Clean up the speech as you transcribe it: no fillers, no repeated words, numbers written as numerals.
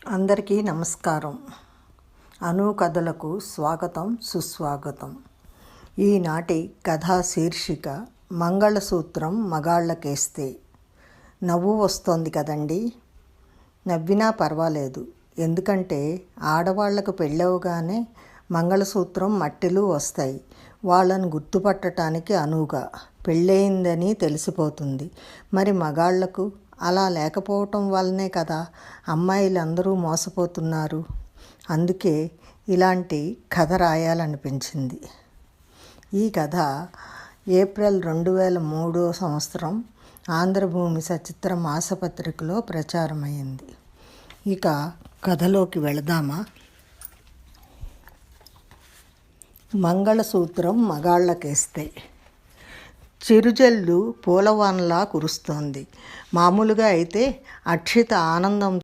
అందరికీ నమస్కారం. అను కథలకు స్వాగతం, సుస్వాగతం. ఈనాటి కథా శీర్షిక మంగళసూత్రం మగాళ్ళకేస్తే. నవ్వు వస్తోంది కదండి. నవ్వినా పర్వాలేదు, ఎందుకంటే ఆడవాళ్లకు పెళ్ళవగానే మంగళసూత్రం మట్టెలు వస్తాయి. వాళ్ళను గుర్తుపట్టడానికి అనువుగా పెళ్ళయిందని తెలిసిపోతుంది. మరి మగాళ్లకు అలా లేకపోవటం వల్లనే కదా అమ్మాయిలందరూ మోసపోతున్నారు. అందుకే ఇలాంటి కథ రాయాలనిపించింది. ఈ కథ ఏప్రిల్ 2003 ఆంధ్రభూమి సచిత్ర మాసపత్రికలో ప్రచారమైంది. ఇక కథలోకి వెళదామా? మంగళసూత్రం మగాళ్ళకేస్తే. చిరుజల్లు పూలవానలా కురుస్తోంది. మామూలుగా అయితే అక్షిత ఆనందం